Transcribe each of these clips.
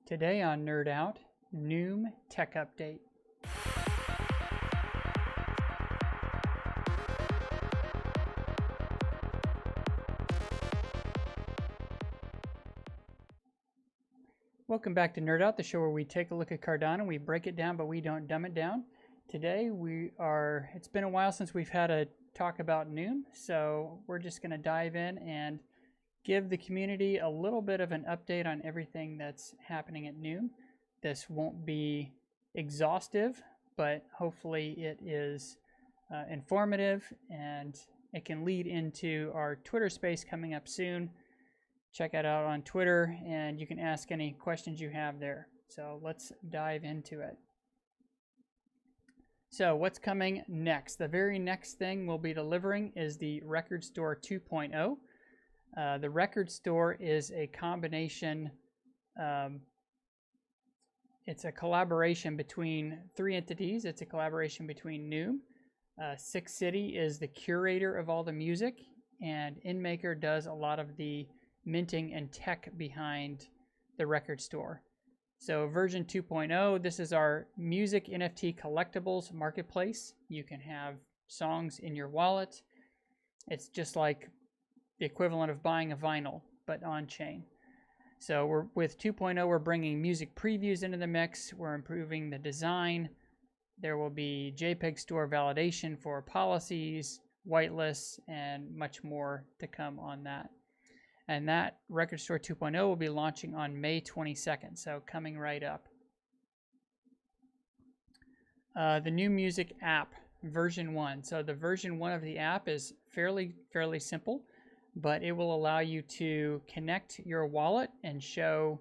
Today on NerdOut, NEWM Tech Update. Welcome back to NerdOut, the show where we take a look at Cardano. We break it down, but we don't dumb it down. Today it's been a while since we've had a talk about NEWM, so we're just going to dive in and give the community a little bit of an update on everything that's happening at NEWM. This won't be exhaustive, but hopefully it is informative, and it can lead into our Twitter space coming up soon. Check it out on Twitter, and you can ask any questions you have there. So let's dive into it. So what's coming next? The very next thing we'll be delivering is the Record Store 2.0. The Record Store is a combination, it's a collaboration between three entities. It's a collaboration between NEWM. Six City is the curator of all the music, and InMaker does a lot of the minting and tech behind the Record Store. So version 2.0, this is our music NFT collectibles marketplace. You can have songs in your wallet. It's just like the equivalent of buying a vinyl, but on-chain. So with 2.0, we're bringing music previews into the mix. We're improving the design. There will be JPEG store validation for policies, whitelists, and much more to come on that. And that Record Store 2.0 will be launching on May 22nd, so coming right up. The new music app, version 1. So the version 1 of the app is fairly simple, but it will allow you to connect your wallet and show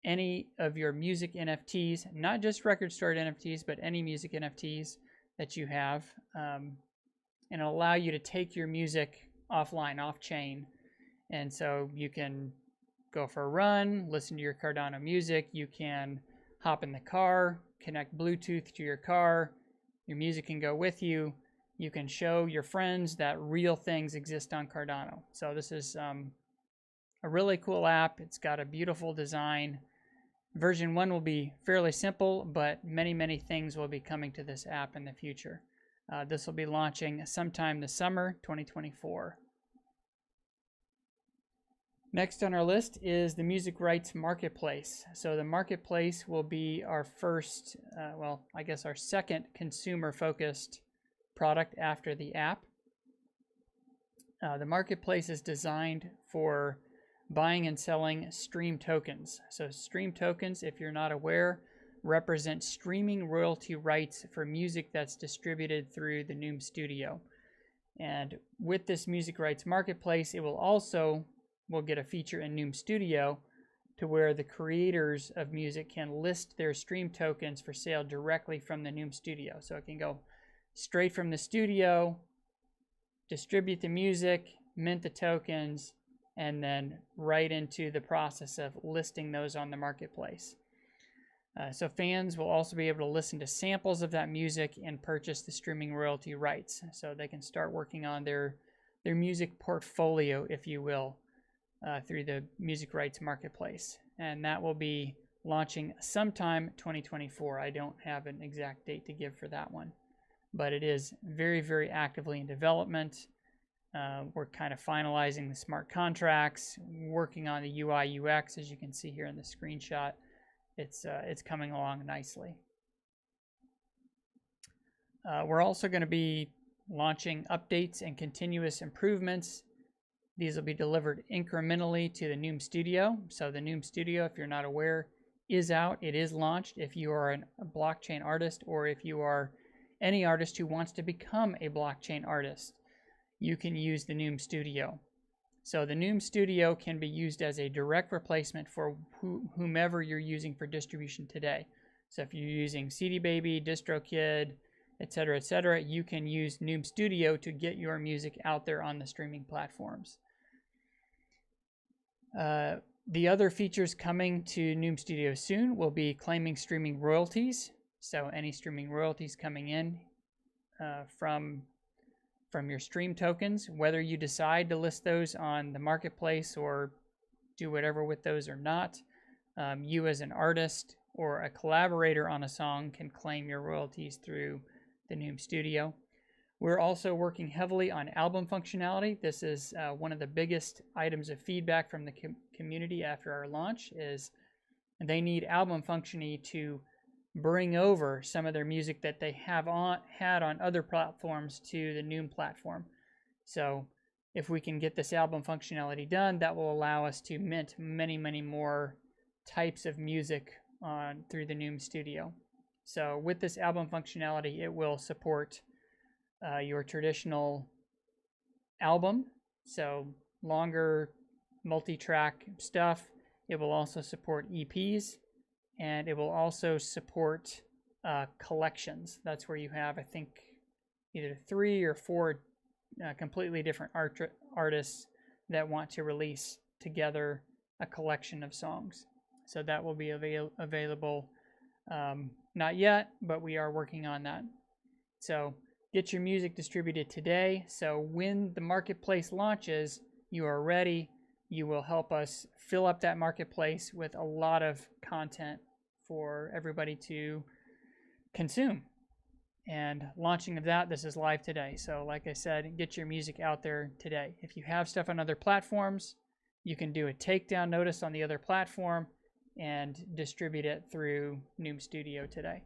any of your music NFTs, not just Record Store NFTs, but any music NFTs that you have, and it'll allow you to take your music offline, off-chain, and so you can go for a run, listen to your Cardano music, you can hop in the car, connect Bluetooth to your car, your music can go with you. You can show your friends that real things exist on Cardano. So this is a really cool app. It's got a beautiful design. Version 1 will be fairly simple, but many things will be coming to this app in the future. This will be launching sometime this summer, 2024. Next on our list is the Music Rights Marketplace. So the Marketplace will be our first, our second consumer-focused product after the app. The Marketplace is designed for buying and selling stream tokens. So stream tokens, if you're not aware, represent streaming royalty rights for music that's distributed through the NEWM Studio. And with this Music Rights Marketplace, it will get a feature in NEWM Studio to where the creators of music can list their stream tokens for sale directly from the NEWM Studio. So it can go straight from the studio, distribute the music, mint the tokens, and then right into the process of listing those on the marketplace. So fans will also be able to listen to samples of that music and purchase the streaming royalty rights. So they can start working on their music portfolio, if you will, through the Music Rights Marketplace. And that will be launching sometime 2024. I don't have an exact date to give for that one, but it is very actively in development. We're kind of finalizing the smart contracts, working on the UI UX, as you can see here in the screenshot. It's coming along nicely. We're also going to be launching updates and continuous improvements. These will be delivered incrementally to the NEWM Studio. So the NEWM Studio, if you're not aware, is out. It is launched. If you are a blockchain artist, or if you are any artist who wants to become a blockchain artist, you can use the NEWM Studio. So the NEWM Studio can be used as a direct replacement for whomever you're using for distribution today. So if you're using CD Baby, DistroKid, etc., you can use NEWM Studio to get your music out there on the streaming platforms. The other features coming to NEWM Studio soon will be claiming streaming royalties. So any streaming royalties coming in from your stream tokens, whether you decide to list those on the marketplace or do whatever with those or not, You as an artist or a collaborator on a song can claim your royalties through the NEWM Studio. We're also working heavily on album functionality. This is one of the biggest items of feedback from the community after our launch is they need album functionality to bring over some of their music that they had on other platforms to the NEWM platform. So if we can get this album functionality done, that will allow us to mint many, many more types of music through the NEWM Studio. So with this album functionality, it will support your traditional album, so longer multi-track stuff. It will also support EPs, and it will also support collections. That's where you have, I think, either 3 or 4 completely different artists that want to release together a collection of songs. So that will be available, not yet, but we are working on that. So get your music distributed today. So when the marketplace launches, you are ready. You will help us fill up that marketplace with a lot of content for everybody to consume. And launching of that, this is live today. So like I said, get your music out there today. If you have stuff on other platforms, you can do a takedown notice on the other platform and distribute it through NEWM Studio today.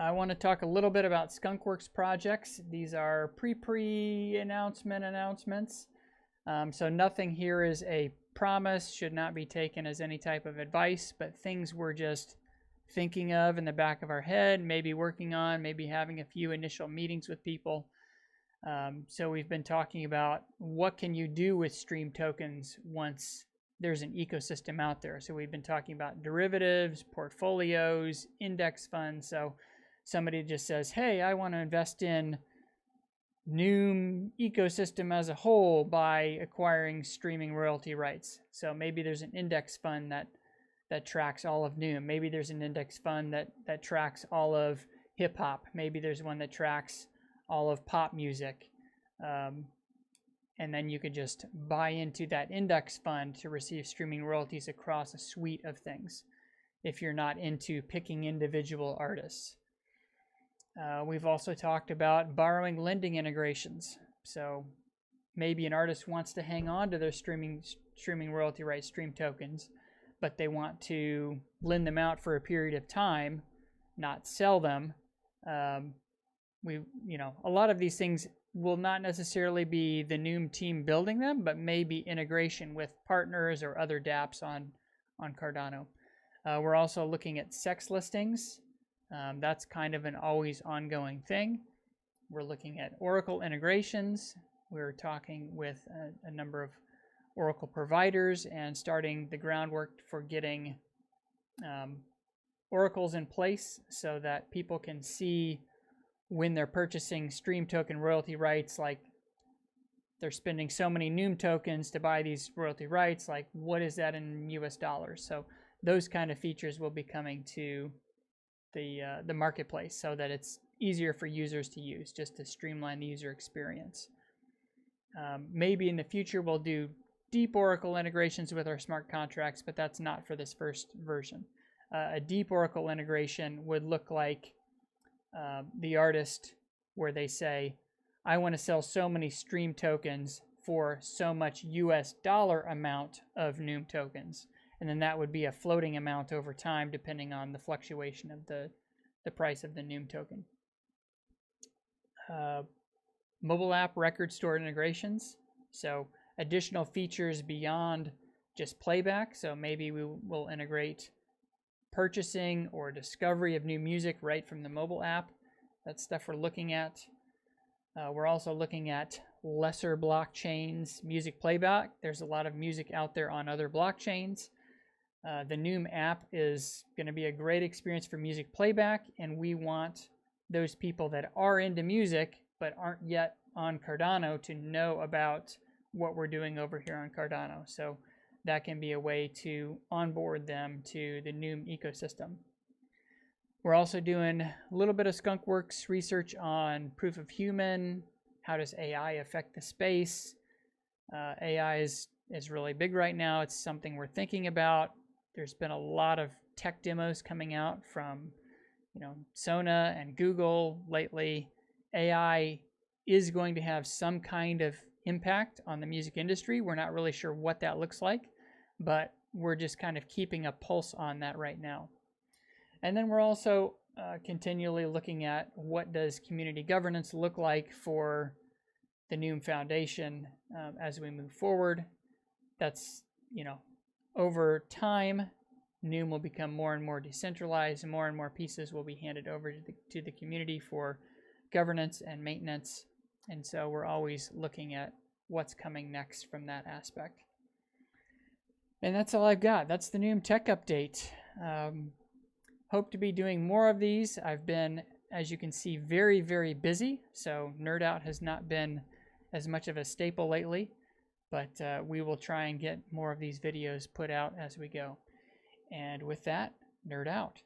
I want to talk a little bit about Skunk Works projects. These are announcements. So nothing here is a promise, should not be taken as any type of advice, but things we're just thinking of in the back of our head, maybe working on, maybe having a few initial meetings with people. So we've been talking about what can you do with stream tokens once there's an ecosystem out there. So we've been talking about derivatives, portfolios, index funds. So somebody just says, hey, I want to invest in NEWM ecosystem as a whole by acquiring streaming royalty rights. So maybe there's an index fund that tracks all of NEWM. Maybe there's an index fund that tracks all of hip hop. Maybe there's one that tracks all of pop music. And then you could just buy into that index fund to receive streaming royalties across a suite of things if you're not into picking individual artists. We've also talked about borrowing lending integrations. So maybe an artist wants to hang on to their streaming royalty rights, stream tokens, but they want to lend them out for a period of time, not sell them. A lot of these things will not necessarily be the NEWM team building them, but maybe integration with partners or other dApps on Cardano. We're also looking at sex listings. That's kind of an always ongoing thing. We're looking at Oracle integrations. We're talking with a number of Oracle providers and starting the groundwork for getting oracles in place so that people can see when they're purchasing stream token royalty rights, like they're spending so many NEWM tokens to buy these royalty rights, like what is that in US dollars? So those kind of features will be coming to the marketplace so that it's easier for users to use, just to streamline the user experience. Maybe in the future we'll do deep Oracle integrations with our smart contracts, but that's not for this first version. A deep Oracle integration would look like the artist where they say, I want to sell so many stream tokens for so much US dollar amount of NEWM tokens. And then that would be a floating amount over time depending on the fluctuation of the price of the NEWM token. Mobile app record store integrations. So additional features beyond just playback. So maybe we will integrate purchasing or discovery of new music right from the mobile app. That's stuff we're looking at. We're also looking at lesser blockchains, music playback. There's a lot of music out there on other blockchains. The NEWM app is going to be a great experience for music playback, and we want those people that are into music but aren't yet on Cardano to know about what we're doing over here on Cardano. So that can be a way to onboard them to the NEWM ecosystem. We're also doing a little bit of Skunk Works research on proof of human. How does AI affect the space? AI is is really big right now. It's something we're thinking about. There's been a lot of tech demos coming out from, Sona and Google lately. AI is going to have some kind of impact on the music industry. We're not really sure what that looks like, but we're just kind of keeping a pulse on that right now. And then we're also continually looking at what does community governance look like for the NEWM Foundation as we move forward. That's, over time, NEWM will become more and more decentralized, and more pieces will be handed over to the community for governance and maintenance. And so we're always looking at what's coming next from that aspect. And that's all I've got. That's the NEWM Tech Update. Hope to be doing more of these. I've been, as you can see, very, very busy. So NerdOut has not been as much of a staple lately, but we will try and get more of these videos put out as we go. And with that, nerd out.